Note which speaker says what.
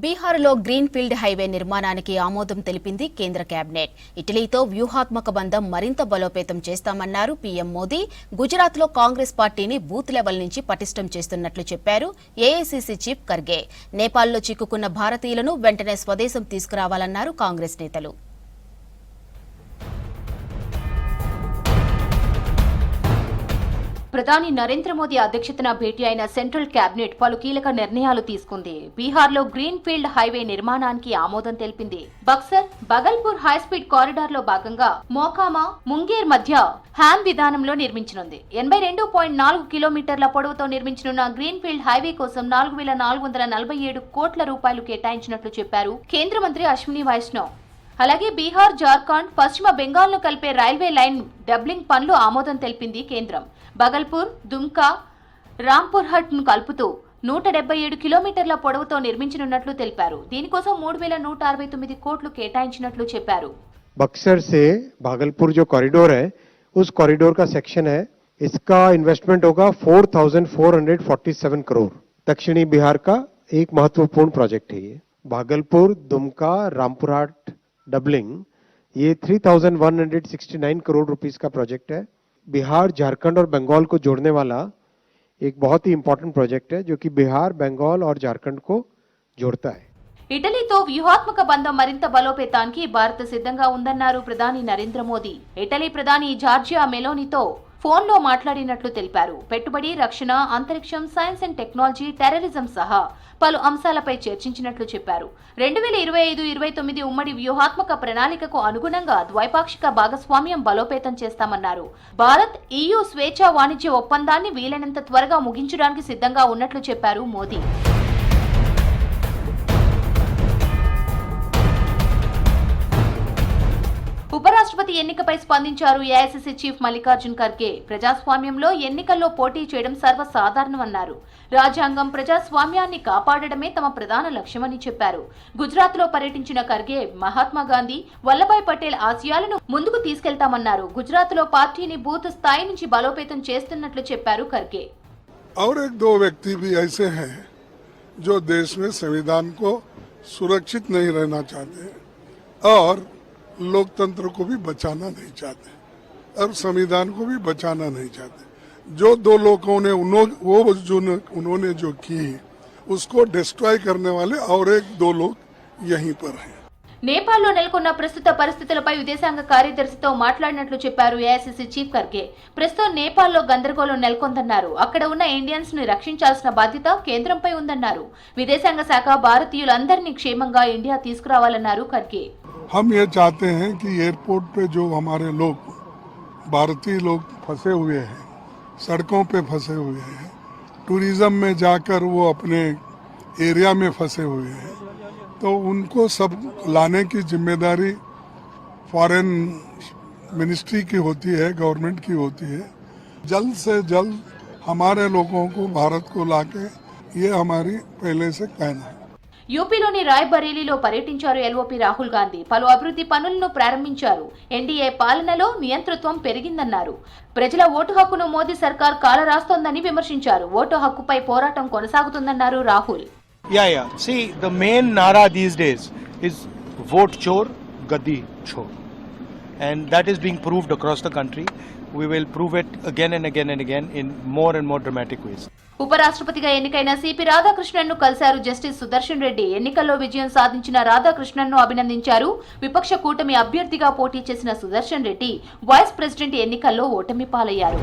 Speaker 1: బీహార్లో green field highway నిర్మాణానికి ఆమోదం తెలిపింది కేంద్ర కేబినెట్. ఇటలీతో వ్యూహాత్మక బంధం మరింత బలోపేతం చేస్తామన్నారు పీఎం మోదీ. గుజరాత్లో కాంగ్రెస్ పార్టీని బూత్ లెవెల్ నుంచి పటిష్టం చేస్తున్నట్లు చెప్పారు ఏఐసీసీ చీఫ్ ఖర్గే. నేపాల్లో చిక్కుకున్న భారతీయులను వెంటనే స్వదేశం తీసుకురావాలన్నారు కాంగ్రెస్ నేతలు.
Speaker 2: ప్రధాని నరేంద్ర మోదీ అధ్యక్షతన భేటీ అయిన సెంట్రల్ కేబినెట్ పలు కీలక నిర్ణయాలు తీసుకుంది. బీహార్లో గ్రీన్ ఫీల్డ్ హైవే నిర్మాణానికి ఆమోదం తెలిపింది. బక్సర్ బగల్పూర్ హైస్పీడ్ కారిడార్ లో భాగంగా మోకామా ముంగేర్ మధ్య హ్యామ్ విధానంలో నిర్మించనుంది. 82.4 కిలోమీటర్ల పొడవుతో నిర్మించనున్న గ్రీన్ ఫీల్డ్ హైవే కోసం 4,447 కోట్ల రూపాయలు కేటాయించినట్లు చెప్పారు కేంద్ర మంత్రి అశ్విని వైష్ణవ్. అలాగే బీహార్, జార్ఖండ్, పశ్చిమ బెంగాల్ను కలిపే రైల్వే లైన్ డబ్లింగ్ పనులు ఆమోదం తెలిపింది కేంద్రం. బగల్పూర్, దుమ్కా, రాంపుర్హట్ ను కలుపుతూ 177 కిలోమీటర్ల పొడవుతో నిర్మించనున్నట్లు తెలిపారు. దీనికోసం 3,169 కోట్లు కేటాయించినట్లు చెప్పారు.
Speaker 3: बक्सर से भागलपुर जो कॉरिडोर है उस कॉरिडोर का सेक्शन है, इसका इन्वेस्टमेंट होगा 4,447 करोड़. दक्षिणी बिहार का एक महत्वपूर्ण प्रोजेक्ट है ये. भागलपुर, दुमका, रामपुरहाट डबलिंग ये 3,169 करोड़ रुपीस का प्रोजेक्ट है. बिहार, झारखंड और बंगाल को जोड़ने वाला एक बहुत ही इंपॉर्टेंट प्रोजेक्ट है जो कि बिहार, बंगाल और झारखंड को जोड़ता है.
Speaker 2: ఇటలీతో వ్యూహాత్మక బంధం మరింత బలోపేతానికి భారత్ సిద్ధంగా ఉందన్నారు ప్రధాని నరేంద్ర మోదీ. ఇటలీ ప్రధాని జార్జియా మెలోనీతో ఫోన్లో మాట్లాడినట్లు తెలిపారు. పెట్టుబడి, రక్షణ, అంతరిక్షం, సైన్స్ అండ్ టెక్నాలజీ, టెర్రరిజం సహా పలు అంశాలపై చర్చించినట్లు చెప్పారు. 2025-29 ఉమ్మడి వ్యూహాత్మక ప్రణాళికకు అనుగుణంగా ద్వైపాక్షిక భాగస్వామ్యం బలోపేతం చేస్తామన్నారు. భారత్ EU స్వేచ్ఛా వాణిజ్య ఒప్పందాన్ని వీలైనంత త్వరగా ముగించడానికి సిద్ధంగా ఉన్నట్లు చెప్పారు మోదీ. ఉపరాష్ట్రపతి ఎన్నికపై స్పందించారు ఏఐసీసీ చీఫ్ మల్లికార్జున్ ఖర్గే. ప్రజాస్వామ్యంలో ఎన్నికల్లో పోటీ చేయడం సర్వసాధారణమన్నారు. రాజ్యాంగం, ప్రజాస్వామ్యాన్ని కాపాడడమే తమ ప్రధాన లక్ష్యమని చెప్పారు. గుజరాత్లో పర్యటించిన ఖర్గే మహాత్మా గాంధీ, వల్లభాయ్ పటేల్ ఆశయాలను ముందుకు తీసుకెళ్తామన్నారు. గుజరాత్లో పార్టీని బూత్ స్థాయి నుంచి బలోపేతం చేస్తున్నట్లు చెప్పారు ఖర్గే.
Speaker 4: और एक दो व्यक्ति भी ऐसे हैं जो देश में संविधान को सुरक्षित नहीं रहना चाहते और लोकतंत्र को भी बचाना नहीं चाहते और संविधान को भी बचाना नहीं चाहते. जो दो लोगों ने उन्होंने जो की उसको डिस्ट्रॉय करने वाले और एक दो लोग यहीं पर हैं.
Speaker 2: నేపాల్లో నెలకొన్న ప్రస్తుత పరిస్థితులపై విదేశాంగ కార్యదర్శితో మాట్లాడినట్లు చెప్పారు ఏఐసీసీ చీఫ్ ఖర్గే. ప్రస్తుతం నేపాల్లో గందరగోళం నెలకొందన్నారు. అక్కడ ఉన్న ఇండియన్స్ ని రక్షించాల్సిన బాధ్యత కేంద్రంపై ఉందన్నారు. విదేశాంగ శాఖ భారతీయులందరినీ క్షేమంగా ఇండియా తీసుకురావాలన్నారు ఖర్గే.
Speaker 4: हम ये चाहते हैं कि एयरपोर्ट पे जो हमारे लोग भारतीय लोग फंसे हुए हैं, सड़कों पे फंसे हुए हैं, टूरिज्म में जाकर वो अपने एरिया में फंसे हुए हैं, तो उनको सब लाने की जिम्मेदारी फॉरेन मिनिस्ट्री की होती है, गवर्नमेंट की होती है. जल्द से जल्द हमारे लोगों को भारत को लाके ये हमारी पहले से कहना है.
Speaker 2: యూపీలోని రాయ్బరేలీలో పర్యటించారు ఎల్ఓపీ రాహుల్ గాంధీ. పలు అభివృద్ధి పనులను ప్రారంభించారు. ఎన్డీఏ పాలనలో నియంతృత్వం పెరిగిందన్నారు. ప్రజల ఓటు హక్కును మోదీ సర్కార్ కాలరాస్తోందని విమర్శించారు. ఓటు హక్కుపై పోరాటం కొనసాగుతుందన్నారు Rahul.
Speaker 5: See, the main nara these days is vote chor, gadi chor. And that is being proved across the country. We will prove it again and again and again in more and more dramatic ways.
Speaker 2: ఉపరాష్ట్రపతిగా ఎన్నికైన CP Radhakrishnan ను కలిశారు justice Sudarshan Reddy. ఎన్నికల్లో విజయం సాధించిన రాధాకృష్ణన్ ను అభినందించారు. విపక్ష కూటమి అభ్యర్థిగా పోటీ చేసిన సుదర్శన్ రెడ్డి వైస్ ప్రెసిడెంట్ ఎన్నికల్లో ఓటమి పాలయ్యారు.